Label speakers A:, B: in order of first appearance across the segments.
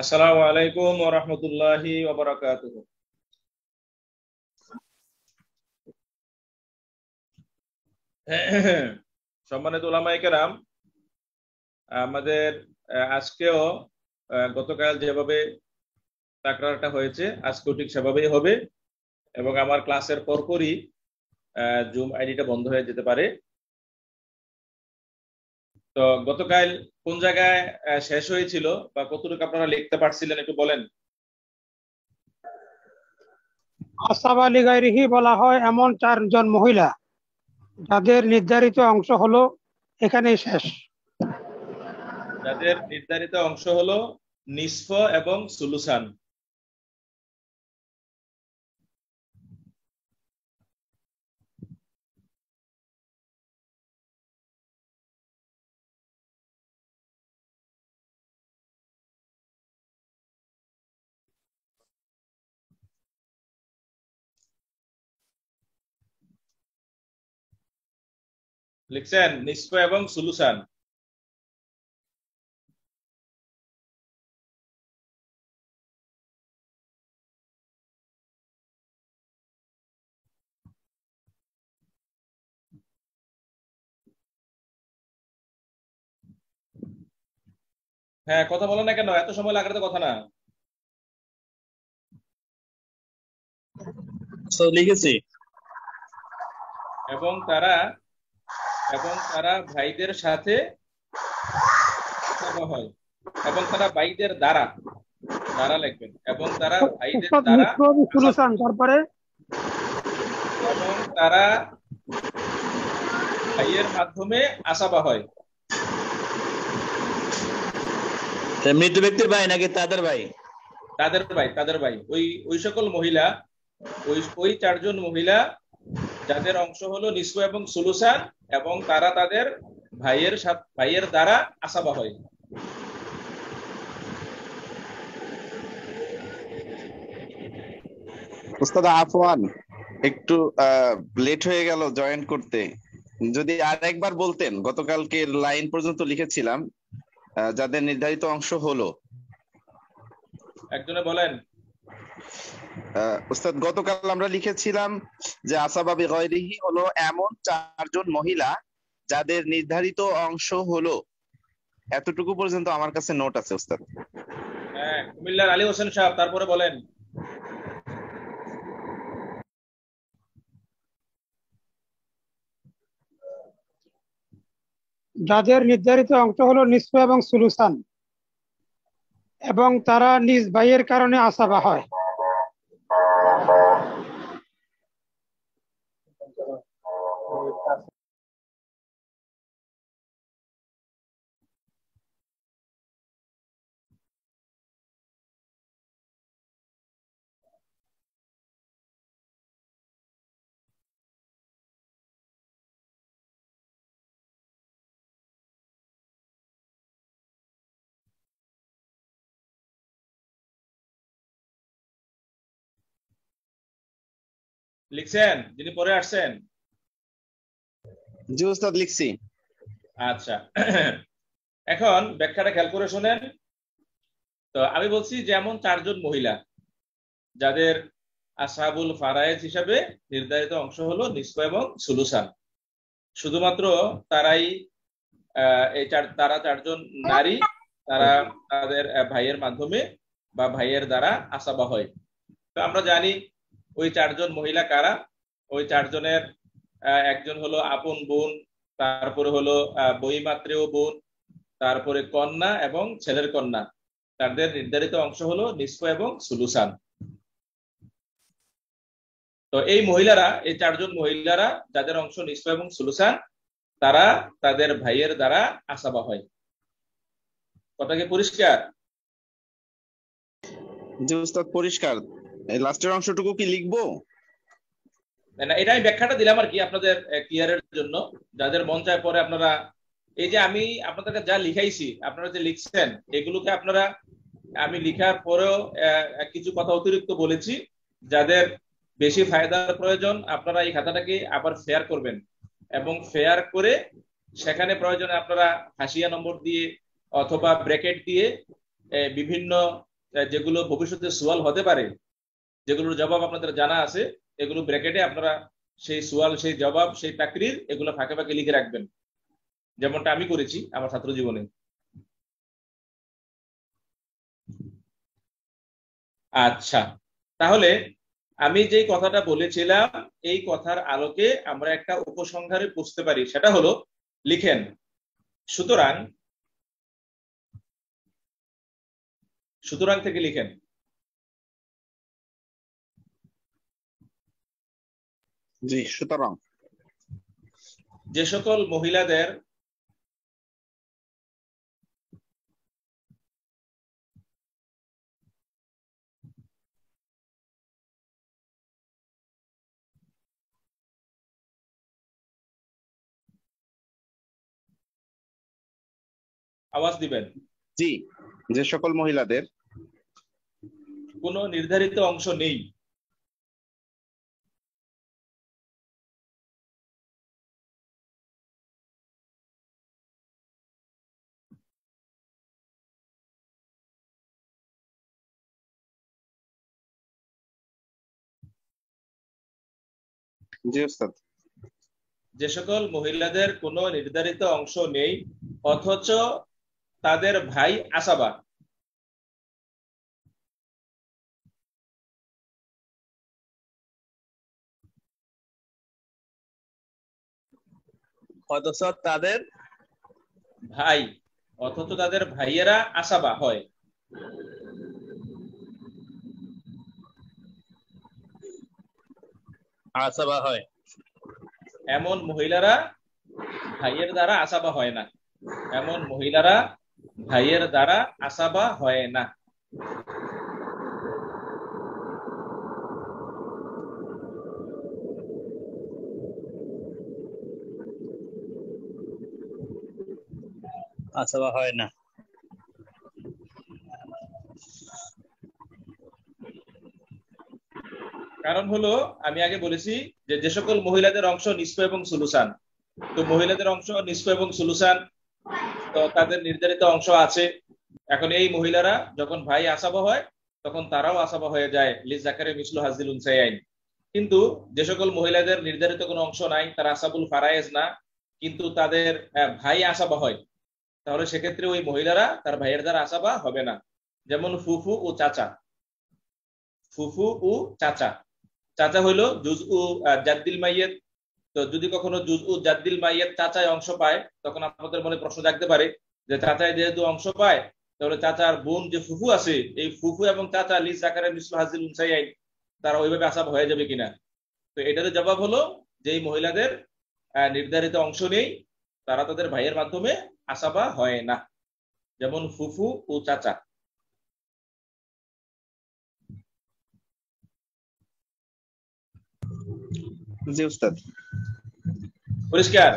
A: আসসালামু আলাইকুম ওয়া রাহমাতুল্লাহি ওয়া বারাকাতুহু। সম্মানিত উলামায়ে কেরাম, আমাদের আজকেও গতকাল যেভাবে তাকরারটা হয়েছে আজকেও ঠিক সেভাবেই হবে এবং আমার ক্লাসের পরপরই জুম আইডিটা বন্ধ হয়ে যেতে পারে। তো গতকাল কোন জায়গায় শেষ হয়েছিল বা কতটুকু আপনারা লিখতে পারছিলেন একটু বলেন।
B: আসাবা লিগাইরিহি বলা হয় এমন চারজন মহিলা যাদের নির্ধারিত অংশ হলো এখানেই শেষ।
A: যাদের নির্ধারিত অংশ হলো নিসফ এবং সুলুসান। লিখছেন নিসফ এবং সুলুসান। হ্যাঁ, কথা বলো না কেন? এত সময় লাগার তো কথা না।
C: লিখেছি।
A: এবং তারা ভাইদের সাথে হয় এবং তারা ভাইদের দ্বারা লিখবেন এবং তারা ভাইদের দ্বারা
B: তারপরে
A: এবং তারা ভাইয়ের মাধ্যমে আসাবা হয়।
C: মৃত ব্যক্তির ভাই নাকি তাদের ভাই?
A: তাদের ভাই ওই সকল মহিলা, ওই চারজন মহিলা যাদের অংশ হলো নিসফ এবং সুলুসান এবং তারা তাদের ভাইয়ের দ্বারা আসাবা হয়।
D: উস্তাদ আফওয়ান, একটু লেট হয়ে গেল জয়েন করতে, যদি আরেকবার বলতেন। গতকালকে লাইন পর্যন্ত লিখেছিলাম যাদের নির্ধারিত অংশ হলো।
A: একজনে বলেন।
D: উস্তাদ গতকাল আমরা লিখেছিলাম যে আসাবা বিগাইরিহি হলো এমন চারজন মহিলা যাদের নির্ধারিত অংশ হলো, এতটুকু পর্যন্ত আমার কাছে নোট আছে উস্তাদ।
A: হ্যাঁ, কুমিল্লার আলী হোসেন সাহেব, তারপরে বলেন।
B: যাদের নির্ধারিত অংশ হলো নিসফ এবং সুলুসান এবং তারা নিজ ভাইয়ের কারণে আসাবা হয়।
A: লিখছেন যিনি পরে আসছেন?
D: জি উস্তাদ, লিখছি।
A: আচ্ছা, এখন ব্যাখ্যাটা খেয়াল করে শোনেন। তো আমি বলছি যেমন চারজন মহিলা যাদের আসহাবুল ফারায়েজ হিসাবে নির্ধারিত অংশ হলো নিসফ এবং সুলুসান, শুধুমাত্র তারাই তারা চারজন নারী, তারা তাদের ভাইয়ের মাধ্যমে বা ভাইয়ের দ্বারা আসাবা হয়। তো আমরা জানি ওই চারজন মহিলা কারা। ওই চারজনের একজন হলো আপন বোন, তারপরে হলো বইমাত্রেয় বোন, তারপরে কন্যা এবং ছেলের কন্যা। তাদের নির্ধারিত অংশ হলো নিসফ এবং সুলুসান। তো এই চারজন মহিলারা যাদের অংশ নিসফ এবং সুলুসান, তারা তাদের ভাইয়ের দ্বারা আসাবা হয়। কথা কি পরিষ্কার?
D: জি উস্তাদ, পরিষ্কার। এই লাস্টের অংশটুকু কি লিখবো?
A: না, এটা আমি ব্যাখ্যাটা দিলাম আর কি আপনাদের ক্লিয়ারের জন্য। যাদের মন চায় পরে আপনারা, এই যে আমি আপনাদেরকে যা লিখাইছি, আপনারা যে লিখছেন এগুলোকে আপনারা, আমি লিখার পরেও কিছু কথা অতিরিক্ত বলেছি। যাদের বেশি ফায়দার প্রয়োজন আপনারা এই খাতাটাকে আবার শেয়ার করবেন এবং শেয়ার করে সেখানে প্রয়োজনে আপনারা হাসিয়া নম্বর দিয়ে অথবা ব্র্যাকেট দিয়ে বিভিন্ন যেগুলো ভবিষ্যতে সোয়াল হতে পারে, যেগুলোর জবাব আপনাদের জানা আছে, এগুলো ব্র্যাকেটে আপনারা সেই সোয়াল, সেই জবাব, সেই তাকরির এগুলো ফাঁকে ফাঁকে লিখে রাখবেন, যেমনটা আমি করেছি আমার ছাত্র জীবনে। আচ্ছা, তাহলে আমি যে কথাটা বলেছিলাম এই কথার আলোকে আমরা একটা উপসংহারে পৌঁছতে পারি, সেটা হলো লিখেন, সুতরাং সুতরাং থেকে লিখেন,
D: জি সুতরাং
A: যে সকল মহিলাদের আওয়াজ দিবেন,
D: জি যে সকল মহিলাদের
A: কোনো নির্ধারিত অংশ নেই
D: জি উস্তাদ
A: যে সকল মহিলাদের কোনো নির্ধারিত অংশ নেই অথচ তাদের ভাই আসাবা,
C: অথচ তাদের
A: ভাই অথচ তাদের ভাইয়েরা আসাবা হয়,
C: আসাবা হয়,
A: এমন মহিলারা ভাইয়ের দ্বারা আসাবা হয় না, এমন মহিলারা ভাইয়ের দ্বারা আসাবা হয় না।
C: আসাবা হয় না।
A: কারণ হলো আমি আগে বলেছি যে যে সকল মহিলাদের অংশ নিসফ এবং সুলুসান, তো মহিলাদের অংশ নিসফ এবং সুলুসান, তো তাদের নির্ধারিত অংশ আছে। এখন এই মহিলারা যখন ভাই আসাবা হয় তখন তারাও আসাবা হয়ে যায়, লিজ জাকারে মিসলু হাজিল উনসাইয়াইন। কিন্তু যে সকল মহিলাদের নির্ধারিত কোনো অংশ নাই, তারা আসাবুল ফারায়েজ না, কিন্তু তাদের ভাই আসাবা হয়, তাহলে সেক্ষেত্রে ওই মহিলারা তার ভাইয়ের দ্বারা আসাবা হবে না। যেমন ফুফু ও চাচা, ফুফু ও চাচা, চাচা হইলো জুজউ জাদ্দিল মাইয়েত। তো যদি কখনো জুজউ জাদ্দিল মাইয়েত চাচায় অংশ পায়, তখন আপনাদের মনে প্রশ্ন জাগতে পারে যে চাচায় যেহেতু অংশ পায়, তাহলে চাচার বোন যে ফুফু আছে, এই ফুফু এবং চাচা লিজ জাকারে মিসলু হাজিল উনসাইয়াইন, তারা ওইভাবে আসাব হয়ে যাবে কিনা। তো এটার জবাব হলো যে এই মহিলাদের নির্ধারিত অংশ নেই, তারা তাদের ভাইয়ের মাধ্যমে আসাবা হয় না, যেমন ফুফু ও চাচা।
D: জি উস্তাদ
A: পরিষ্কার?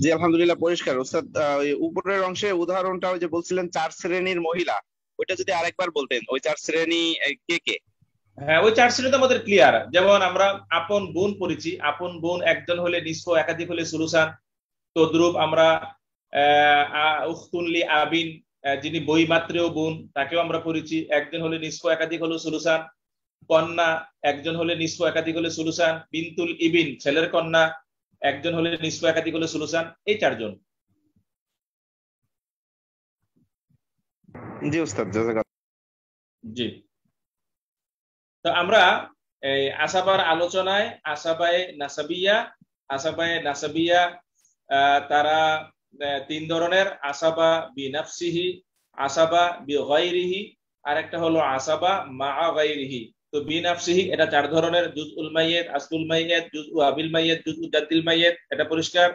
D: জি আলহামদুলিল্লাহ পরিষ্কার উস্তাদ। ওই উপরের অংশে উদাহরণটা ওই যে বলছিলেন 4 শ্রেণীর মহিলা, ওইটা যদি আরেকবার বলতেন, ওই 4 শ্রেণী কে কে?
A: হ্যাঁ, ওই 4 শ্রেণী তো আমাদের ক্লিয়ার। যেমন আমরা আপন বোন পড়েছি, আপন বোন একজন হলে নিসফ, একাধিক হলে সুলুসান। তদ্রূপ আমরা উখতুনলি আবিন, যিনি বই মাত্রেও বোন, তাকেও আমরা পড়েছি, একজন হলে নিসফ, একাধিক হলো সুলুসান। কন্যা একজন হলে নিসফ, একাধিক হলে সুলুসান। বিনতুল ইবিন, ছেলের কন্যা, একজন হলে নিসফ, একাধিক হলে সুলুসান। এই 4 জন।
D: জি উস্তাদ জাযাকাল্লাহ।
A: জি, তো আমরা এই আসাবার আলোচনায় আসাবায়ে নাসাবিয়া তারা 3 ধরনের, আসাবা বিনাফসিহি, আসাবা বিগাইরিহি, আর একটা হলো আসাবা মাআ গাইরিহি। তো বিনাফসিহি এটা 4 ধরনের, জুজউল মাইয়িত, আসলুল মাইয়িত, জুজউ আবিল মাইয়িত, জুজউ জাদ্দিল মাইয়িত, এটা পরিষ্কার।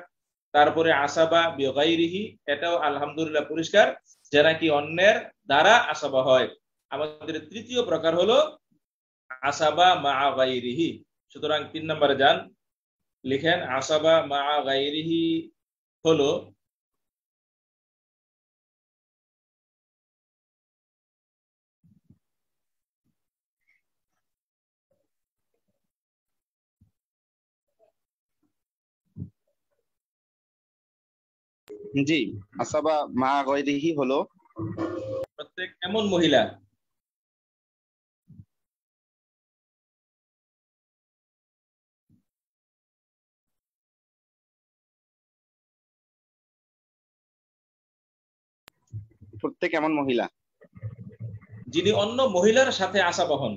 A: তারপরে আসাবা বিগাইরিহি, এটাও আলহামদুলিল্লাহ পরিষ্কার, যে নাকি অন্যের দ্বারা আসাবা হয়। আমাদের তৃতীয় প্রকার হলো আসাবা মাআ গাইরিহি। সুতরাং 3 নম্বরে যান, লিখেন আসাবা মাআ গাইরিহি হলো
D: জি আসাবা মা গায়রিহি হলো
A: প্রত্যেক এমন মহিলা
D: প্রত্যেক এমন মহিলা
A: যিনি অন্য মহিলার সাথে আশাবহন।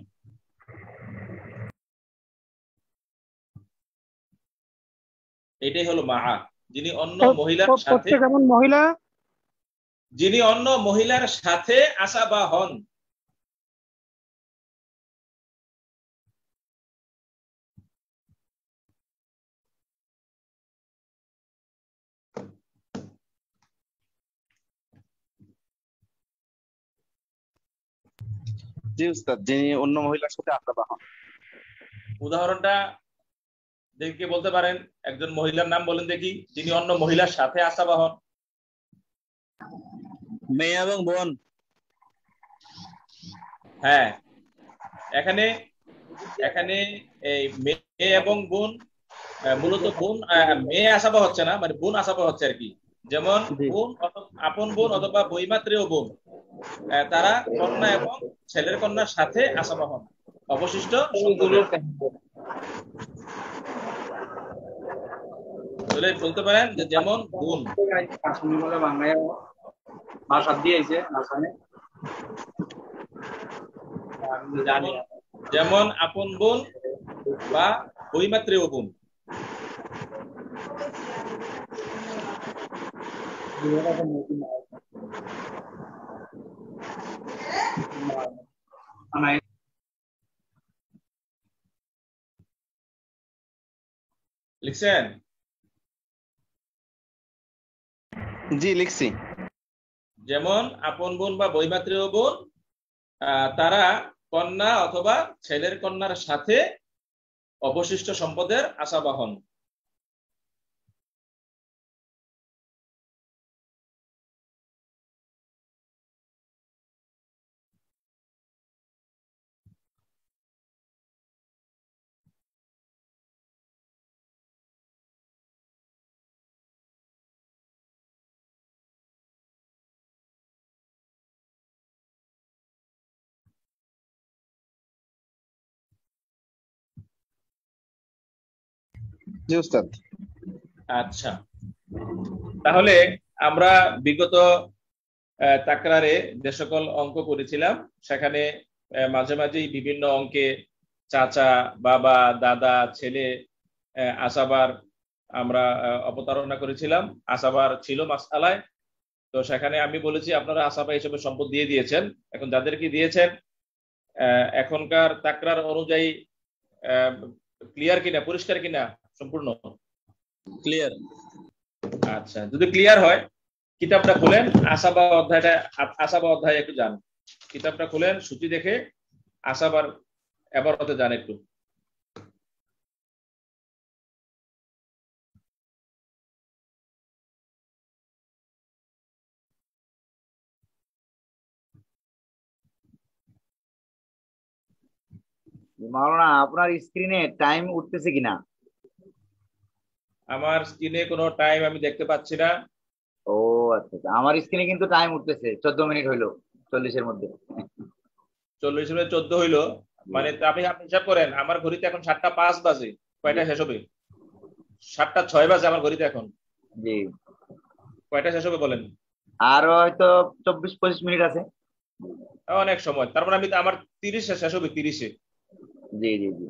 A: এটাই হলো মা, যিনি অন্য মহিলার সাথে,
B: প্রত্যেক এমন মহিলা
A: যিনি অন্য মহিলার সাথে আশাবাহন।
D: জি উস্তাদ, যিনি অন্য মহিলার সাথে আশাবাহন।
A: উদাহরণটা দেখে বলতে পারেন, একজন মহিলার নাম বলেন দেখি যিনি অন্য মহিলার সাথে আশাবাহন।
C: মেয়ে এবং বোন।
A: হ্যাঁ, এখানে এখানে এই মেয়ে এবং বোন, মূলত বোন, মেয়ে আশাবা হচ্ছে না, মানে বোন আশাবা হচ্ছে আর কি। যেমন বোন, আপন বোন অথবা বৈমাত্রেয় বোন, তারা কন্যা এবং ছেলের কন্যার সাথে আশাবাহন। অবশিষ্ট বলতে পারেন যে যেমন বোন, যেমন আপন বোন বা বৈমাত্রেয় বোন। লিখছেন?
D: জি লিখছি।
A: যেমন আপন বোন বা বৈমাত্রেয় বোন, তারা কন্যা অথবা ছেলের কন্যার সাথে অবশিষ্ট সম্পদের আশাবাহন।
D: জি উস্তাদ।
A: আচ্ছা, তাহলে আমরা বিগত তাকরারে যে সকল অঙ্ক করেছিলাম, সেখানে মাঝে মাঝেই বিভিন্ন অঙ্কে চাচা, বাবা, দাদা, ছেলে, আসাবার আমরা অবতারণা করেছিলাম। আসাবার ছিল মাসআলায়। তো সেখানে আমি বলেছি আপনারা আসাবা হিসেবে সম্পদ দিয়ে দিয়েছেন। এখন যাদেরকে দিয়েছেন, এখনকার তাকরার অনুযায়ী ক্লিয়ার কিনা, পরিষ্কার কিনা, সম্পূর্ণ
C: ক্লিয়ার?
A: আচ্ছা, যদি ক্লিয়ার হয় কিতাবটা খুলেন, আসাবা অধ্যায়টা, আসাবা অধ্যায় একটু যান, কিতাবটা খুলেন, সূচি দেখে আসাবার এবারতে যান একটু।
E: মাওলানা আপনার স্ক্রিনে টাইম উঠতেছে কিনা?
A: আমার স্ক্রিনে কোনো টাইম আমি দেখতে পাচ্ছি না।
E: ও আচ্ছা আচ্ছা, আমার স্ক্রিনে কিন্তু টাইম উঠতেছে, 14 মিনিট হইলো 40-এর মধ্যে।
A: 40 মিনিট 14 হইলো, মানে আপনি হিসাব করেন, আমার ঘড়িতে এখন 7:05 বাজে, কয়টা শেষ হবে? 7:06 বাজে আমার ঘড়িতে এখন,
E: জি।
A: কয়টা শেষ হবে বলেন?
E: আরো হয়তো 24-25 মিনিট আছে।
A: অনেক সময়, তারপর আমি আমার 30 শেষ হবে, 30-এ
E: জি জি জি,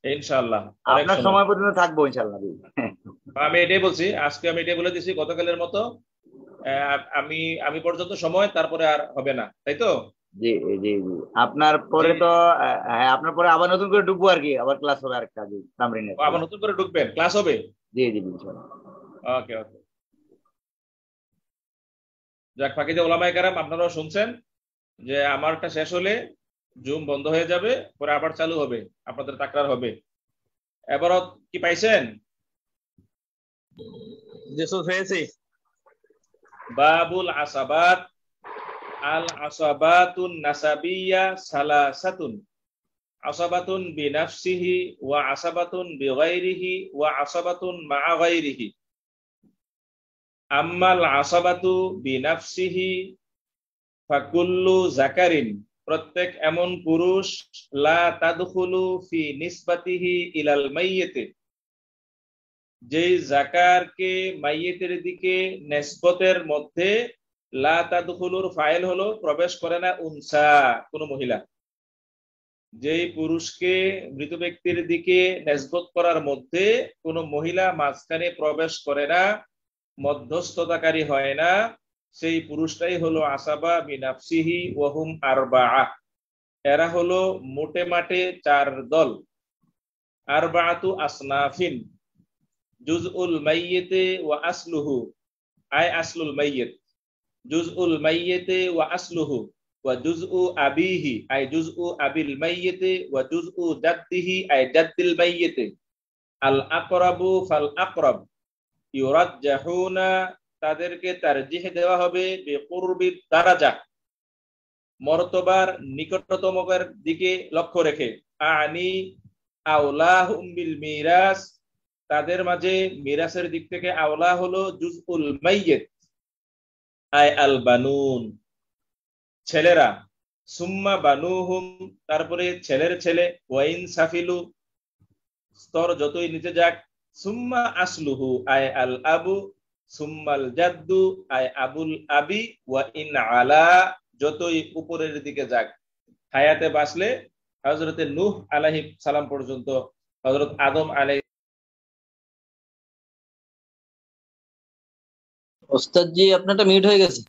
A: ইনশাআল্লাহ।
E: আপনার সময় পর্যন্ত থাকবো ইনশাআল্লাহ।
A: আমি এটাই বলছি, আজকে আমি এটাই বলে দিছি গতকালের মতো, আমি আমি পর্যন্ত সময়, তারপরে আর হবে না, তাই তো?
E: জি জি জি, আপনার পরে তো হ্যাঁ, আপনার পরে আবার নতুন করে ঢুকবো আর কি, আবার ক্লাস হবে আরেকটা তামরিনের।
A: আবার নতুন করে ঢুকবেন, ক্লাস হবে?
E: জি জি ইনশাআল্লাহ।
A: ওকে ওকে। যাক, ফাঁকিতে ওলামায়ে কেরাম, আপনারাও শুনছেন যে আমারটা শেষ হলে জুম বন্ধ হয়ে যাবে, পরে আবার চালু হবে, আপনাদের তাকরার হবে। এবারও কি পাইছেন?
C: যেসব হয়েছে।
A: বাবুল আসাবাত, আল আসাবাতুন নাসাবিয়া সালাসাতুন, আসাবাতুন বিনাফসিহি ওয়া আসাবাতুন বিগাইরিহি ওয়া আসাবাতুন মা'a গাইরিহি। আম্মাল আসাবাতু বিনাফসিহি ফাকুল্লু জাকারিন, প্রত্যেক এমন পুরুষ, লা তাদখুলু ফি নিসবাতিহি ইলাল মাইয়িত, যেই জাকারকে মাইয়িতের দিকে নিসবতের মধ্যে, লা তাদখুলুর ফাইল হলো প্রবেশ করে না উনসা, কোন মহিলা, যেই পুরুষকে মৃত ব্যক্তির দিকে নিসবত করার মধ্যে কোন মহিলা মাঝখানে প্রবেশ করে না, মধ্যস্থতাকারী হয় না, সেই পুরুষটাই হলো আসাবা বিনাফসিহি ওয়া হুম আরবাআ। এরা হলো মোটে মাটে 4 দল। আরবাআতু আসনাফিন, জুজউল মাইয়িতে ওয়া আসলুহু, আই আসলুল মাইয়িত, জুজউল মাইয়িতে ওয়া আসলুহু, ওয়া জুজউ আবিহি আই জুজউ আবিল মাইয়িতে, ওয়া জুজউ জাদ্দিহি আই জাদ্দিল মাইয়িতে। আল আকরাবু ফাল আকরাব ইউরাজ্জাহুনা, তাদেরকে তারজিহ দেওয়া হবে বিকুরবি দারাজা, মর্তবার নিকটতমের দিকে লক্ষ্য রেখে। আনি আওলাহুম বিল মিরাস, তাদের মাঝে মিরাসের দিক থেকে আওলা হলো জুজউল মাইয়িত আই আল বানুন, ছেলেরা। সুম্মা বানুহুম, তারপরে ছেলের ছেলে। ওয়াইন সাফিলু, স্তর যতই নিচে যাক। সুম্মা আসলুহু আই আল আবু, সুম্মাল জাদ্দু আই আবুল আবি, ওয়া ইন আলা, যতই উপরের দিকে যাক। হায়াতে বাঁচলে হযরতে নূহ আলাইহিস সালাম পর্যন্ত, হযরত আদম আলাইহিস।
C: ওস্তাদ জি আপনারটা মিউট হয়ে গেছে।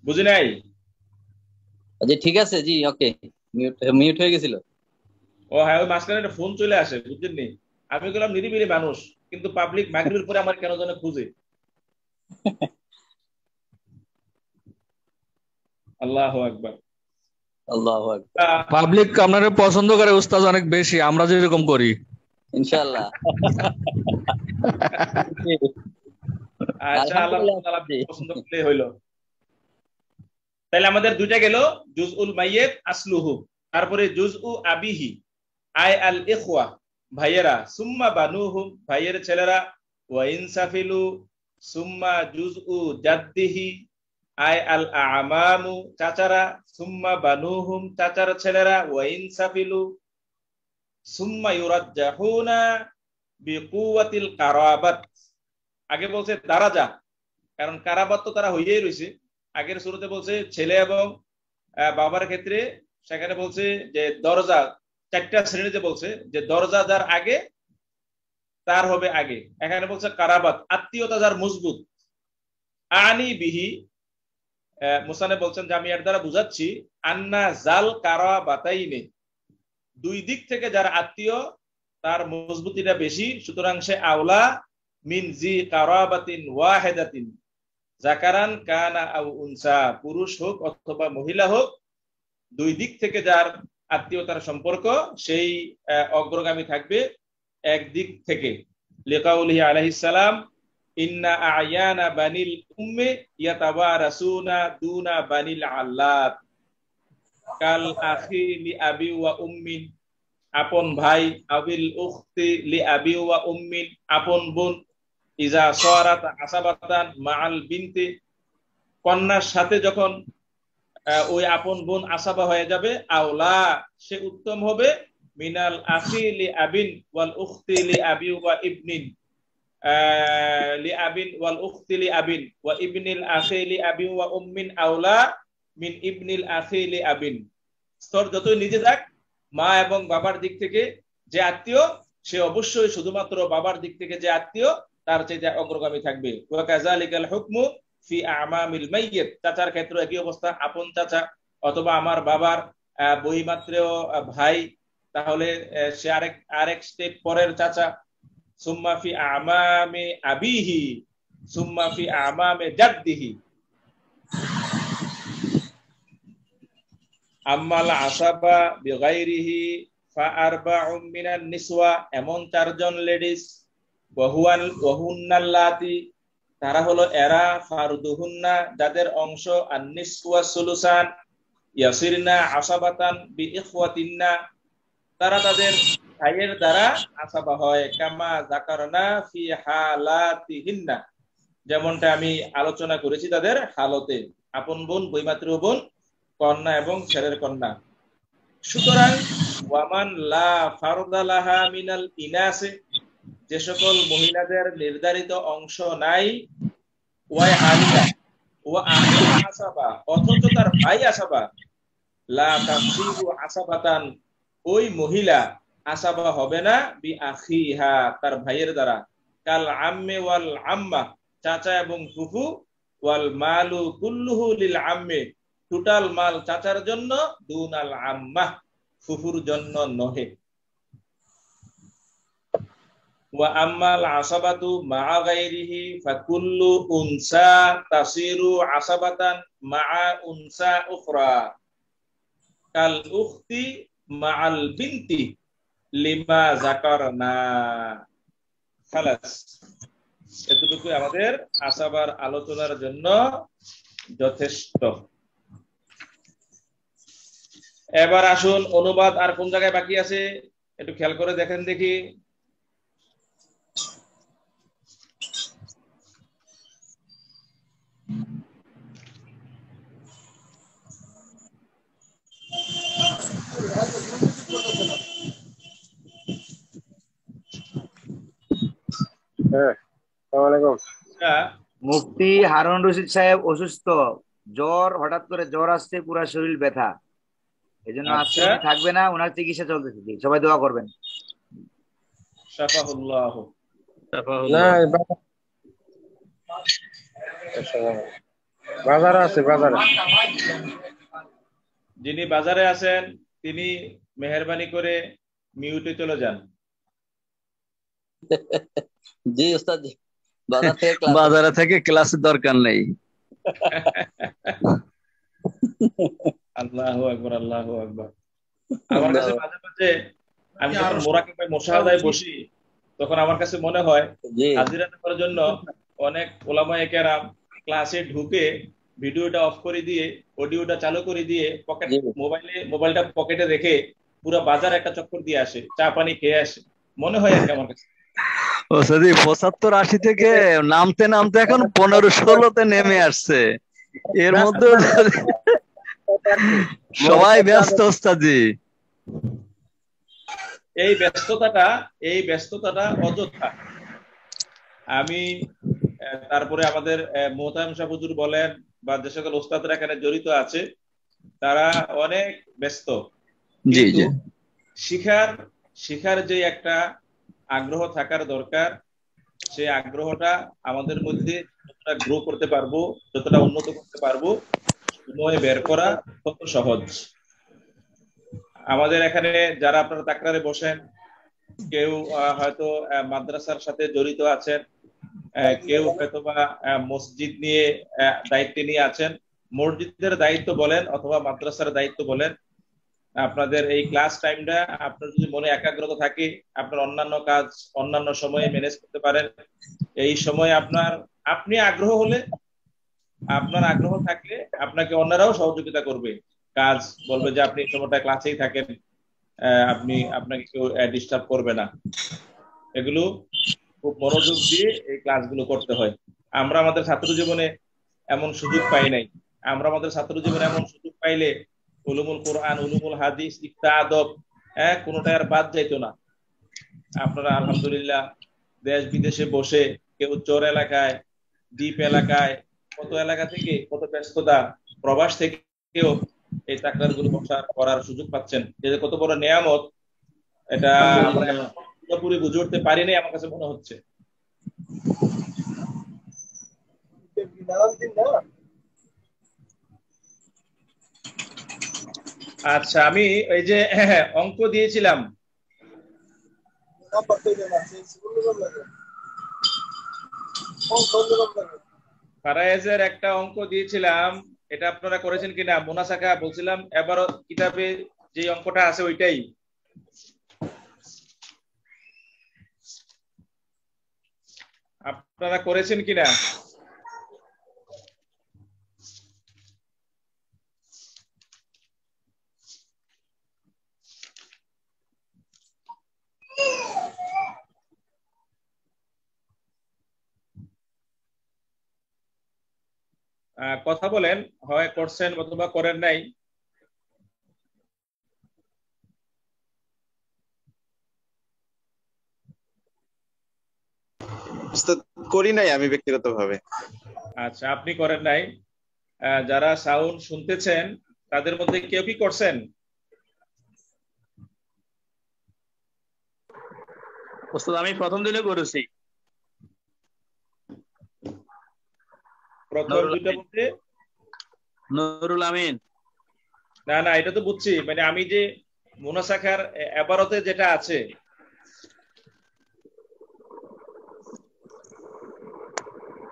A: বুঝি নাই?
C: জি ঠিক আছে জি, ওকে, মিউট মিউট হয়ে গেছিল।
A: ও হ্যাঁ, ওই মাঝখানে একটা ফোন চলে আসে, বুঝছেন নি? আমি বললাম নিরিবিলি মানুষ, কিন্তু পাবলিক মাগরিবের পরে আমার কেন যেন খুঁজে। আল্লাহু আকবার।
C: আল্লাহু আকবার।
F: পাবলিক আপনারা পছন্দ করে উস্তাদ অনেক বেশি, আমরা যেরকম করি
C: ইনশাআল্লাহ।
A: আচ্ছা, আল্লাহ তাআলা পছন্দ করলে হইলো। তাহলে আমাদের দুইটা গেল, জুজউল মাইয়িত আসলুহু, তারপরে জুজউ আবিহি আই আল ইখওয়া, ভাইয়েরা। সুম্মা বানুহুম, ভাইয়ের ছেলেরা। ওয়া ইনসাফিলু, সুম্মা জুজউ জাদ্দিহি আই আল আমামু, চাচারা। সুম্মা বানুহুম, চাচার ছেলেরা। ওয়া ইনসাফিলু, সুম্মা ইউরাজ্জাহুনা বিকুওয়াতিল কারাবাত। আগে বলছে দারাজা, কারণ কারাবাত তো তারা হইয়াই রয়েছে। আগের শুরুতে বলছে ছেলে এবং বাবার ক্ষেত্রে, সেখানে বলছে যে দরজা 4টা শ্রেণীতে বলছে যে দরজা যার আগে তার হবে আগে। এখানে বলছে কারাবাত, আত্মীয়তা যার মজবুত। আনি বিহি, মুসানে বলছেন যে আমি এর দ্বারা বুঝাচ্ছি, আন্না জাল কারাবাতাইনে, দুই দিক থেকে যার আত্মীয় তার মজবুতিটা বেশি, সুতরাং সে আওলা মিন জি কারাবাতিন ওয়াহিদাতিন জাকারান কানা আও উনসা, পুরুষ হোক অথবা মহিলা হোক, দুই দিক থেকে যার আত্মীয়তার সম্পর্ক সেই অগ্রগামী থাকবে এক দিক থেকে। লিকাউলিহি আলাইহিস সালাম, ইন্না আয়ানা বানিল উম্মি ইয়াতাওয়ারাসুনা দুনা বানিল আল্লাত, কাল আখি লি আবি ওয়া উম্মিন, আপন ভাই। আবিল উখতি লি আবি ওয়া উম্মিন, আপন বোন। ইজা সারাত আসাবাতান মাআল বিনতি, কন্যার সাথে যখন ওই আপন বোন আসাবা হয়ে যাবে, আওলা, সে উত্তম হবে। মিনাল আখি লি আবিন ওয়াল উখতি লি আবি ওয়া ইবনিন, লি আবিন ওয়াল উখতি লি আবিন ওয়া ইবনিল আখি লি আবি ওয়া উম্মিন আওলা মিন ইবনিল আখি লি আবিন। স্তর যতই নিচে যাক, মা এবং বাবার দিক থেকে যে আত্মীয়, সে অবশ্যই শুধুমাত্র বাবার দিক থেকে যে আত্মীয় তার চাইতে অগ্রগামী থাকবে। ওয়া কাযালিকাল হুকমু ফি আমামিল মাইয়িত, চাচার ক্ষেত্রে একই অবস্থা। আপন চাচা অথবা আমার বাবার বহিমাত্রেয় ভাই, তাহলে সে আরেক স্টেপ পরের চাচা। সুম্মা ফি আমামি আবিহি, সুম্মা ফি আমামি জাদ্দিহি। আম্মাল আসাবা বিগাইরিহি ফা আরবাউম মিনান নিসওয়া, এমন 4 জন লেডিস। ওয়াহুন্নাল্লাতি, তারা হলো এরা। ফারদুহুন্না, যাদের অংশ। আন-নিসওয়া সুলুসান, ইয়াসিরনা আসাবাতান বিইখওয়াতিন্না, তারা তাদের ভাইয়ের দ্বারা আসাবা হয়। কামা যাকারনা ফি হালাতিহিন্না, যেমনটা আমি আলোচনা করেছি তাদের হালতে, আপন বোন, বৈমাত্র বোন, কন্যা এবং ছেলের কন্যা। সুতরাং ওয়ামান লা ফারদা লাহা মিনাল ইনাসে, যে সকল মহিলাদের নির্ধারিত অংশ নাই, ওয়াই আলিয়া ওয়া আখু আসাবা, অথচ তার ভাই আসাবা, লা তাসিবু আসাবাতান, ওই মহিলা আসাবা হবে না বি আখিহা, তার ভাইয়ের দ্বারা, কাল আম্মে ওয়াল আম্মা, চাচা এবং ফুফু, ওয়াল মালু কুল্লুহু লিল আম্মে, টোটাল মাল চাচার জন্য, দুনাল আম্মা, ফুফুর জন্য নহে। ওয়া আম্মাল আসাবাতু মা গায়রিহি ফাকুল্লু উনসা তাসিরু আসাবাতান মা উনসা উখরা, কাল উখতি মাআল বিনতি লিমা যাকারনা। খালাস, এতটুকু আমাদের আসাবার আলোচনার জন্য যথেষ্ট। এবার আসুন অনুবাদ আর কোন জায়গায় বাকি আছে একটু খেয়াল করে দেখেন দেখি।
E: মুফতি হারুন রশিদ সাহেব অসুস্থ, হঠাৎ করে জ্বর আসছে, পুরো শরীর ব্যথা, এই জন্য আজকে উনি থাকবে না, ওনার চিকিৎসা চলতেছে, সবাই দোয়া করবেন।
A: শাফাহুল্লাহ।
G: বাজারে আছে, বাজারে।
A: যিনি বাজারে আছেন তিনি মেহেরবানি করে মিউটে চলে যান।
C: জি ওস্তাদ জি,
F: বাজারে থেকে ক্লাসের দরকার নেই।
A: আল্লাহু আকবার, আল্লাহু আকবার। আমার কাছে মাঝে মাঝে আমি যখন মোরাকাবায় মুশাহাদায় বসি, তখন আমার কাছে মনে হয় হাজিরা দেওয়ার জন্য অনেক ওলামায়ে কেরাম ক্লাসে ঢুকে ভিডিওটা অফ করে দিয়ে অডিওটা চালু করে দিয়ে মোবাইলটা পকেটে রেখে পুরো বাজার একটা চক্কর দিয়ে আসে, চা পানি খেয়ে আসে, মনে হয় আর কি আমার কাছে।
F: ও সদি 75-80 থেকে নামতে নামতে এখন 15-16-তে নেমে আসছে। এর মধ্যে সবাই ব্যস্ত ওস্তাদজি।
A: এই ব্যস্ততাটা অযথা। আমি তারপরে আমাদের মোহতারাম সাহেব হুজুর বলেন বা যে সকল ওস্তাদরা এখানে জড়িত আছে তারা অনেক ব্যস্ত, কিন্তু শিখার যে একটা আগ্রহ থাকার দরকার, সেই আগ্রহটা আমাদের মধ্যে যতটা গ্রো করতে পারবো, যতটা উন্নত করতে পারবো, সময় বের করা তত সহজ। আমাদের এখানে যারা আপনারা তাকরারে বসেন, কেউ হয়তো মাদ্রাসার সাথে জড়িত আছেন, কেউ হয়তো বা মসজিদ নিয়ে দায়িত্ব নিয়ে আছেন। মসজিদের দায়িত্ব বলেন অথবা মাদ্রাসার দায়িত্ব বলেন, আপনাদের এই ক্লাস টাইমটা আপনার যদি মনে একাগ্রতা থাকে, আপনার অন্যান্য কাজ অন্যান্য সময়ে ম্যানেজ করতে পারেন। এই সময় আপনি আগ্রহ হলে, আপনার আগ্রহ থাকলে আপনাকে অন্যরাও সহযোগিতা করবে, কাজ বলবে যে আপনি এই সময়টা ক্লাসেই থাকেন, আপনাকে কেউ ডিস্টার্ব করবে না। এগুলো খুব মনোযোগ দিয়ে এই ক্লাসগুলো করতে হয়। আমরা আমাদের ছাত্র জীবনে এমন সুযোগ পাই নাই। আমরা আমাদের ছাত্র জীবনে এমন সুযোগ পাইলে উলুমুল কোরআন, উলুমুল হাদিস, ইফতা, আদব, কোনোটাই আর বাদ যাইতো না। আপনারা আলহামদুলিল্লাহ দেশ বিদেশে বসে, কেউ চর এলাকায়, দ্বীপ এলাকায়, কত এলাকা থেকে, কত ব্যস্ততা, প্রবাস থেকেও এই তাকরারগুলো করার সুযোগ পাচ্ছেন। যে কত বড় নেয়ামত, এটা আমরা পুরোপুরি বুঝে উঠতে পারিনি আমার কাছে মনে হচ্ছে। আচ্ছা, আমি এই যে অঙ্ক দিয়েছিলাম, ফারায়েজের একটা অঙ্ক দিয়েছিলাম, এটা আপনারা করেছেন কিনা মোনাসাকা বলছিলাম, এবারও কিতাবে যে অঙ্কটা আছে ওইটাই। আপনারা করেছেন কিনা? কথা বলেন, হয় করছেন অথবা করেন নাই।
D: উস্তাদ করি নাই আমি ব্যক্তিগতভাবে।
A: আচ্ছা, আপনি করেন নাই। যারা সাউন্ড শুনতেছেন তাদের মধ্যে কেউ কি করছেন?
H: উস্তাদ আমি প্রথম দিনে করেছি।
A: প্রথম দুইটা বলতে?
H: নুরুল আমিন।
A: না না, এটা তো বুঝছি, মানে আমি যে মুনাসাখার এবারতে যেটা আছে,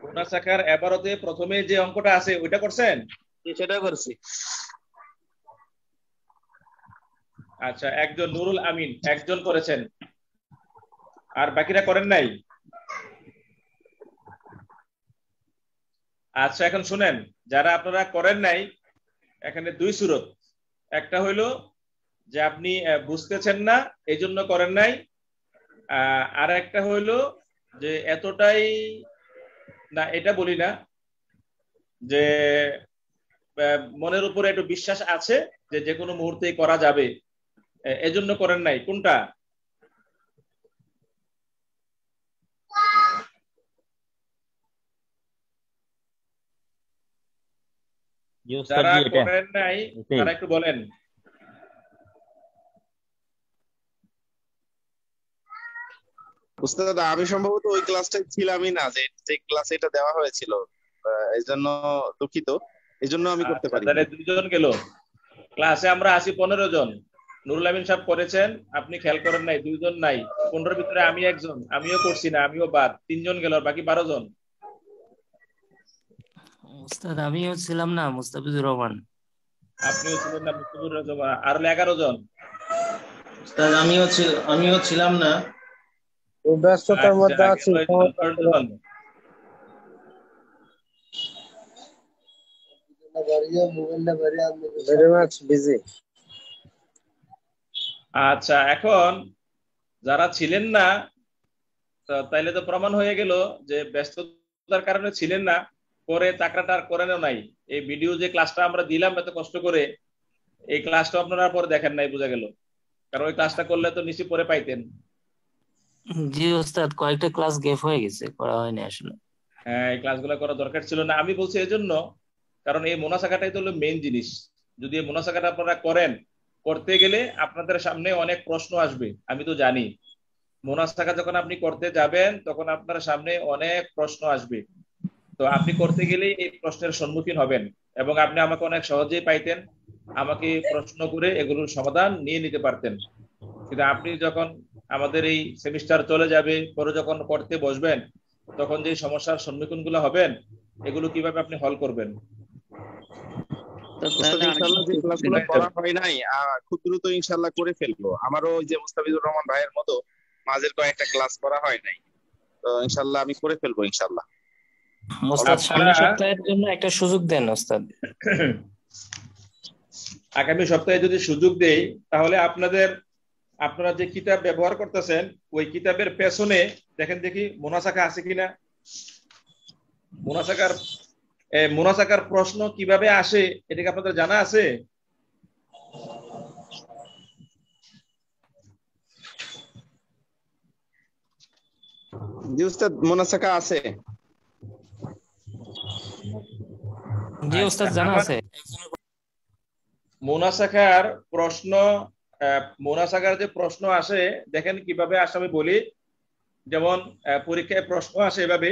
A: মুনাসাখার এবারতে প্রথমে যে অঙ্কটা আছে ওইটা করছেন?
H: সেটা করছি।
A: আচ্ছা, একজন নুরুল আমিন একজন করেছেন, আর বাকিরা করেন নাই? আচ্ছা, এখন শুনেন, যারা আপনারা করেন নাই, এখানে দুই সুরত। একটা হইলো যে আপনি বুঝতেছেন না এই জন্য করেন নাই, আর একটা হইলো যে এতটাই না, এটা বলি না, যে মনের উপরে একটু বিশ্বাস আছে যে যে কোনো মুহূর্তেই করা যাবে, এজন্য করেন নাই। কোনটা? যারা করেন নাই তারা একটু বলেন।
D: উস্তাদ আমি সম্ভবত ওই ক্লাসটাই ছিলামই না, যে যে ক্লাসে এটা দেওয়া হয়েছিল, এই জন্য দুঃখিত, এই জন্য আমি করতে পারি।
A: তাহলে দুজন গেল। ক্লাসে আমরা আছি 15 জন। নুরুল আমিন সাহেব করেছেন, আপনি খেয়াল করেন নাই, 2 জন নাই। 15 ভিতরে আমি একজন, আমিও করছি না, আমিও বাদ। 3 জন গেল, বাকি 12 জন।
I: উস্তাদ আমিও ছিলাম না, মুস্তাফিজুর রহমান।
A: আপনিও ছিলেন না, মুস্তাফিজুর রহমান। আর 11 জন।
J: উস্তাদ আমিও ছিলাম না,
G: ব্যস্ততার মধ্যে আছি। Very much busy.
A: আচ্ছা, এখন যারা ছিলেন না, তাইলে তো প্রমাণ হয়ে গেল যে ব্যস্ততার কারণে ছিলেন না, পরে চাকরাটা আর করেনও নাই। এই ভিডিও যে ক্লাসটা আমরা দিলাম এত কষ্ট করে, এই ক্লাসটা আপনারা পরে দেখেন নাই, বোঝা গেল। কারণ ওই ক্লাসটা করলে তো নিশ্চয়ই পরে পাইতেন।
I: জি ওস্তাদ, কয়েকটা ক্লাস গ্যাপ হয়ে গেছে, করা হয়নি আসলে।
A: হ্যাঁ, এই ক্লাসগুলো করা দরকার ছিল না। আমি বলছি এজন্য, কারণ এই মুনাসাকাটাই তো হলো মেইন জিনিস। যদি এই মুনাসাকাটা আপনারা করেন, করতে গেলে আপনাদের সামনে অনেক প্রশ্ন আসবে, আমি তো জানি। মুনাসাকা যখন আপনি করতে যাবেন তখন আপনার সামনে অনেক প্রশ্ন আসবে। তো আপনি করতে গেলে এই প্রশ্নের সম্মুখীন হবেন, এবং আপনি আমাকে অনেক সহজেই পাইতেন, আমাকে প্রশ্ন করে এগুলোর সমাধান নিয়ে নিতে পারতেন। কিন্তু আপনি যখন আমাদের এই সেমিস্টার চলে যাবে, পরে যখন করতে বসবেন, তখন যে সমস্যার সম্মুখীন গুলো হবেন, এগুলো কিভাবে আপনি হল করবেন?
D: যে ক্লাসগুলো করা হয় নাই, খুব দ্রুত ইনশাআল্লাহ করে ফেলবো। আমারও ওই যে মুস্তাফিজুর রহমান ভাইয়ের মতো মাঝের কয়েকটা ক্লাস করা হয় নাই, তো ইনশাআল্লাহ আমি করে ফেলবো ইনশাআল্লাহ।
I: ওস্তাদ সামনের সপ্তাহের জন্য একটা সুযোগ দেন ওস্তাদ।
A: আগামী সপ্তাহে যদি সুযোগ দেই, তাহলে আপনারা যে কিতাব ব্যবহার করতেছেন ওই কিতাবের পেছনে দেখেন দেখি মুনাসাকা আছে কিনা। মুনাসাকার প্রশ্ন কিভাবে আসে এটা কি আপনাদের জানা আছে?
D: জি উস্তাদ, মুনাসাকা আছে।
I: জি ওস্তাদ, জানা আছে।
A: মুনাসাকার যে প্রশ্ন আসে দেখেন কিভাবে আসে, আমি বলি। যেমন পরীক্ষায় প্রশ্ন আসে এভাবে,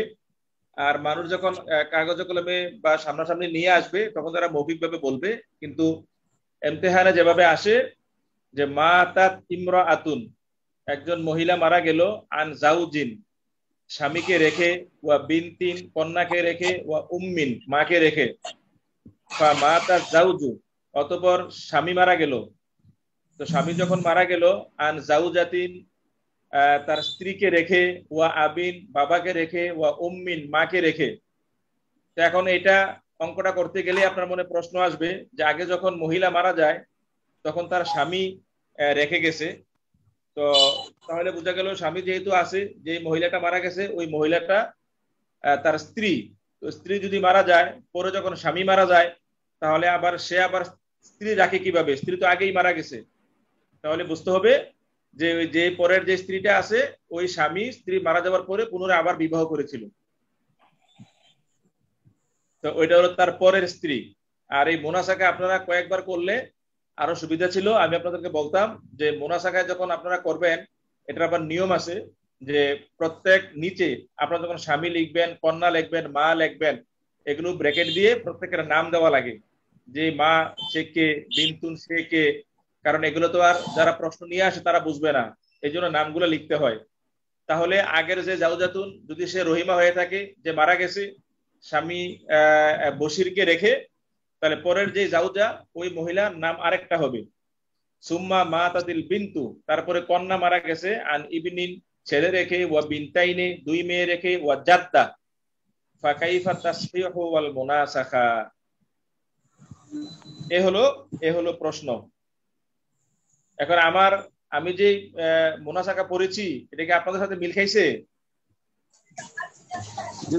A: আর মানুষ যখন কাগজে কলমে বা সামনাসামনি নিয়ে আসবে তখন তারা মৌখিকভাবে বলবে। কিন্তু ইমতিহানে যেভাবে আসে, যে মা তাত ইমরাআতুন, একজন মহিলা মারা গেল, আন জাউজিন, স্বামীকে রেখে, ওয়া বিনতিন, কন্যাকে রেখে, ওয়া উম্মিন, মাকে রেখে, ফা মা তাত জাউজু, অতঃপর স্বামী মারা গেল। তো স্বামী যখন মারা গেল, আন জাউজাতিন, তার স্ত্রীকে রেখে, ওয়া আবিন, বাবাকে রেখে, ওয়া উম্মিন, মাকে রেখে। তো এখন এটা অঙ্কটা করতে গেলে আপনার মনে প্রশ্ন আসবে যে আগে যখন মহিলা মারা যায় তখন তার স্বামী রেখে গেছে। তো তাহলে বোঝা গেল স্বামী যেহেতু আছে, যে মহিলাটা মারা গেছে ওই মহিলাটা তার স্ত্রী। তো স্ত্রী যদি মারা যায়, পরে যখন স্বামী মারা যায়, তাহলে আবার সে আবার স্ত্রী রাখে কিভাবে? স্ত্রী তো আগেই মারা গেছে। তাহলে বুঝতে হবে যে ওই যে পরের যে স্ত্রীটা আছে, ওই স্বামী স্ত্রী মারা যাওয়ার পরে পুনরায় আবার বিবাহ করেছিল, তো ওইটা হলো তার পরের স্ত্রী। আর এই মোনাসাকা আপনারা কয়েকবার করলে আরো সুবিধা ছিল। আমি আপনাদেরকে বলতাম যে মোনাসাকায় যখন আপনারা করবেন, এটার আবার নিয়ম আছে যে প্রত্যেক নিচে আপনারা যখন স্বামী লিখবেন, কন্যা লিখবেন, মা লিখবেন, এগুলো ব্র্যাকেট দিয়ে প্রত্যেকের নাম দেওয়া লাগে, যে মা সে কে, বিন্তুন সে কে, কারণ এগুলো তো আর যারা প্রশ্ন নিয়ে আসে তারা বুঝবে না, এই জন্য নামগুলো লিখতে হয়। তাহলে আগের যে জাউজাতুন যদি সে রহিমা হয়ে থাকে, যে মারা গেছে স্বামী বশিরকে রেখে, তাহলে পরের যে জাউজা ওই মহিলার নাম আরেকটা হবে সুম্মা মাতাতিল বিন্তু, তারপরে কন্যা মারা গেছে আন ইবনিন ছেলে রেখে, ওয়া বিনতাইনে দুই মেয়ে রেখে, ওয়া জাদ্দা ফাকাইফা তাসফিহু ওয়াল মুনাসাখা। এ হলো প্রশ্ন। এখন আমি যে মুনাসাকা পড়েছি, এটা কি আপনাদের সাথে মিল খাইছে?
D: জি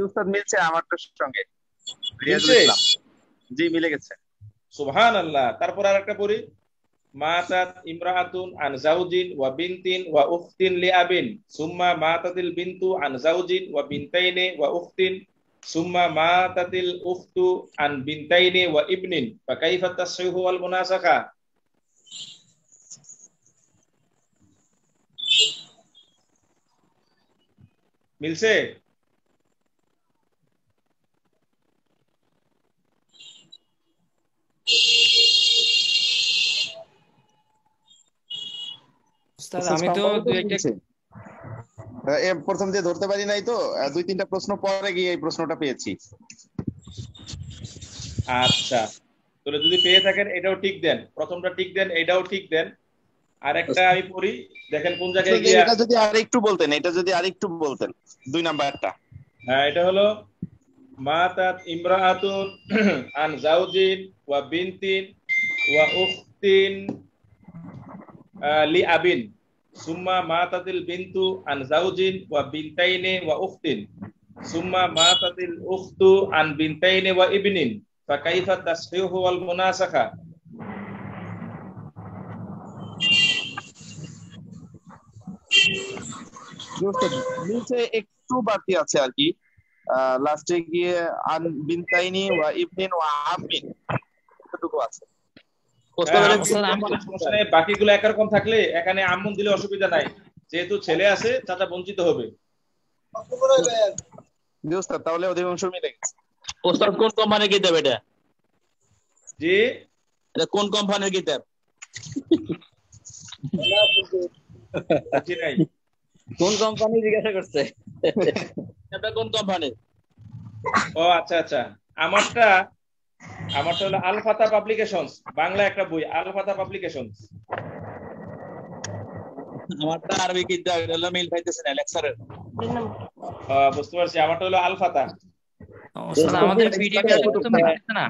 D: উস্তাদ, মিলছে আমারটার সঙ্গে।
A: মিলছে?
D: জি মিলে গেছে।
A: সুবহানাল্লাহ। তারপর আরেকটা পড়ি, মাতাত ইমরাআতুন আন জাওজিন ওয়া বিনতিন ওয়া উখতিন লিআবিন সুম্মা মাতাতিল বিনতু আন জাওজিন ওয়া বিনতাইনি ওয়া উখতিন সুম্মা মাতাতিল উখতু আন বিনতাইনি ওয়া ইবনিন ফাকাইফা তাসফিহু ওয়াল মুনাসাখা। মিলছে?
I: আমি তো
D: প্রথম দিয়ে ধরতে পারি নাই, তো 2-3টা প্রশ্ন পরে গিয়ে এই প্রশ্নটা পেয়েছি।
A: আচ্ছা, তাহলে যদি পেয়ে থাকেন এটাও ঠিক দেন, প্রথমটা ঠিক দেন, এটাও ঠিক দেন। আর একটা আমি পড়ি, দেখেন কোন জায়গায় গিয়ে।
D: এটা যদি আরেকটু বলতেন 2 নাম্বারটা।
A: হ্যাঁ, এটা হলো মাতাত ইমরাআতুন আন জাওজিন ওয়া বিনতিন ওয়া উখতিন লিআবিন সুম্মা মাতাতিল বিনতু আন জাওজিন ওয়া বিনতাইনি ওয়া উখতিন সুম্মা মাতাতিল উখতু আন বিনতাইনি ওয়া ইবনিন ফাকাইফা তাসফিহু ওয়াল মুনাসাখা।
D: নিচে একটু বাকি আছে আর কি, লাস্টে গিয়ে আন বিনতাইনি ওয়া ইবনিন ওয়া আমিন এতটুকু আছে।
A: বাকিগুলো একরকম থাকলে এখানে আম্মুন দিলে অসুবিধা নাই, যেহেতু ছেলে আছে চাচা বঞ্চিত হবে।
D: তাহলে অধিকাংশ মিলে গেছে।
H: ওস্তাদ কোন কোম্পানির কিতাব এটা?
A: জি,
H: এটা কোন কোম্পানির কিতাব?
C: কোন কোম্পানি জিজ্ঞাসা করছে?
H: এটা কোন কোম্পানির?
A: ও আচ্ছা আচ্ছা, আমারটা হলো আল ফাতা পাবলিকেশনস, বাংলা একটা বই, আল ফাতা পাবলিকেশনস।
H: আমারটা আরবি কিতাব, এটা হলো মিল পাইতেছে না লেকচারের।
A: বুঝতে পারছি, আমারটা হলো আল ফাতা।
I: আমাদের পিডিএফ এর তো মিলছে না।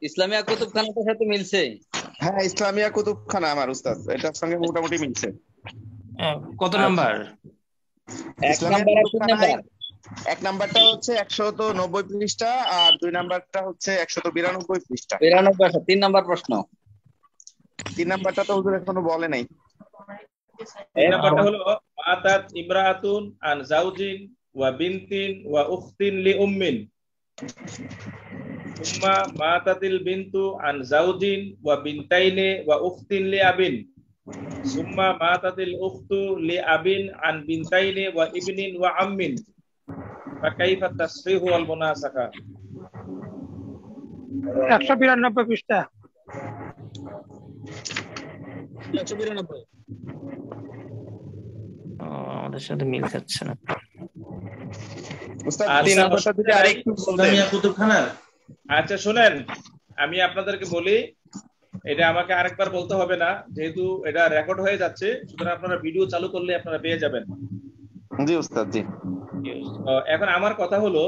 C: ইসলামিয়া কুতুবখানার সাথে মিলছে।
D: হ্যাঁ, ইসলামিয়া কুতুবখানা আমার উস্তাদ, এটার সঙ্গে মোটামুটি মিলছে।
I: কত নাম্বার?
D: এক নাম্বারটা হচ্ছে 190 পৃষ্ঠা, আর 2 নাম্বারটা হচ্ছে 192 পৃষ্ঠা।
C: 92। 3 নাম্বার প্রশ্ন।
D: 3 নাম্বারটা তো হুজুর এখনো বলে নাই।
A: এই নাম্বারটা হলো মাতাত ইমরাআতুন আন জাওজিন ওয়া বিনতিন ওয়া উখতিন লি উম্মিন সুম্মা মাতাতিল বিনতু আন জাওজিন ওয়া বিনতাইনি ওয়া উখতিন লি আবিন সুম্মা মাতাতিল উখতু লি আবিন আন বিনতাইনি ওয়া ইবনিন ওয়া আম্মিন ফাকাইফা তাসফিহু ওয়াল মুনাসাখা।
B: 192 পৃষ্ঠা।
H: 192।
I: আমাদের সাথে মিল খাচ্ছে না।
A: আচ্ছা শুনেন, আমি আপনাদেরকে বলি, এটা আমাকে আরেকবার বলতে হবে না, যেহেতু এটা রেকর্ড হয়ে যাচ্ছে, সুতরাং আপনারা ভিডিও চালু করলে আপনারা পেয়ে যাবেন।
D: জি উস্তাদ, জি।
A: এখন আমার কথা হলো,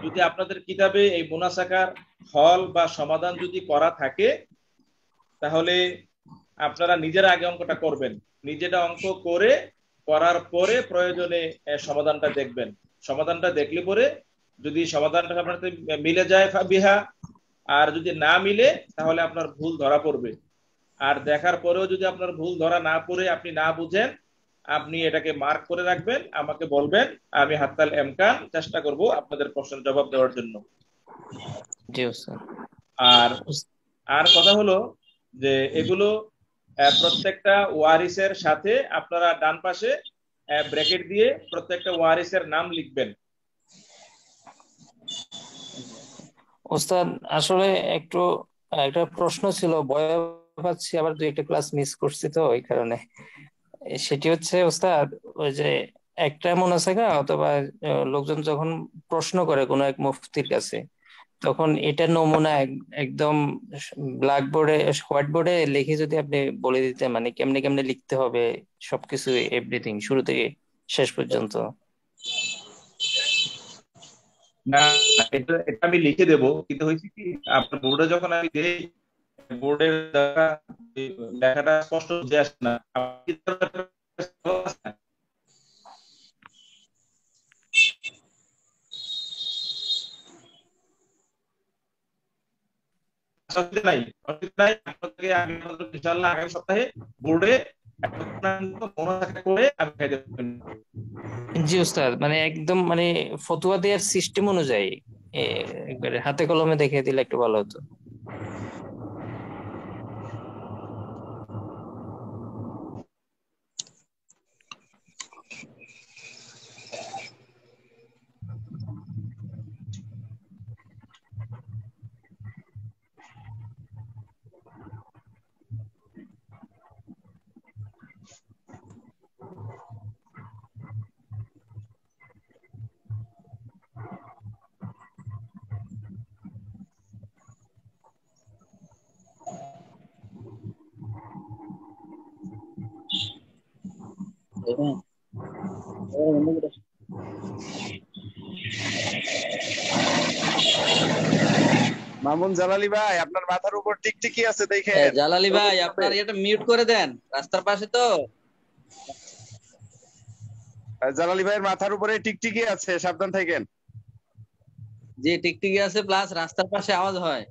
A: যদি আপনাদের কিতাবে এই মুনাসাকার হল বা সমাধান যদি করা থাকে, তাহলে আপনারা নিজেরা আগে অঙ্কটা করবেন, নিজেরা অঙ্ক করার পরে প্রয়োজনে সমাধানটা দেখবেন। সমাধানটা দেখলে পরে যদি সমাধানটা আপনার সাথে মিলে যায় বিহা, আর যদি না মিলে তাহলে আপনার ভুল ধরা পড়বে। আর দেখার পরেও যদি আপনার ভুল ধরা না পড়ে আপনি না বুঝেন, আপনি এটাকে মার্ক করে রাখবেন, আমাকে বলবেন, আমি হাত্তাল এমকান চেষ্টা করব আপনাদের প্রশ্নের জবাব দেওয়ার জন্য।
I: জি ওস্তাদ।
A: আর আর কথা হলো যে এগুলো প্রত্যেকটা ওয়ারিসের সাথে আপনারা ডান পাশে ব্র্যাকেট দিয়ে প্রত্যেকটা ওয়ারিসের নাম লিখবেন।
I: ওস্তাদ আসলে একটু একটা প্রশ্ন ছিল, ভয় পাচ্ছি আবার দুই একটা ক্লাস মিস করছি তো ওই কারণে। সেটি হচ্ছে ওস্তাদ, ওই যে একটা মনে আছে না, অথবা লোকজন যখন প্রশ্ন করে কোনো এক মুফতির কাছে, তখন এটা নমুনা একদম ব্ল্যাকবোর্ডে হোয়াইট বোর্ডে লিখে যদি আপনি বলে দিতেন মানে কেমনে কেমনে লিখতে হবে সবকিছু, এভরিথিং শুরু থেকে শেষ পর্যন্ত।
A: না, এটা আমি লিখে দেবো, কিন্তু হয়েছে কি আপনার বোর্ডে যখন আমি দেই, বোর্ডের লেখাটা স্পষ্ট বুঝে আসে না। অসুবিধা নাই, অসুবিধা নাই, আপনাকে আমি ইনশাআল্লাহ আগামী সপ্তাহে বোর্ডে করে আমি খাই দেবেন।
I: জি উস্তাদ, মানে একদম মানে ফতুয়া দেওয়ার সিস্টেম অনুযায়ী একবারে হাতে কলমে দেখিয়ে দিলে একটু ভালো হতো।
D: মামুন জালালি ভাই, আপনার মাথার উপর টিকটিকি আছে দেখেন।
C: জালালি ভাই আপনার এটা মিউট করে দেন, রাস্তার পাশে তো।
D: জালালি ভাইয়ের মাথার উপরে টিকটিকি আছে, সাবধান থাকেন।
C: জি টিকটিকি আছে, প্লাস রাস্তার পাশে আওয়াজ হয়।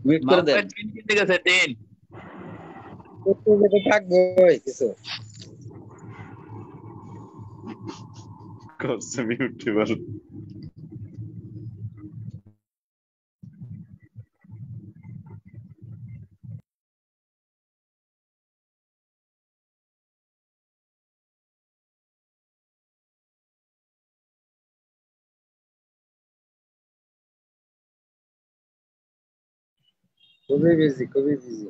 C: মিউট করে দেন।
H: ঠিক আছে, 10
G: থাকবে কিছু
D: করছে মিউট এবার।
G: খুবই বিজি, খুবই বিজি।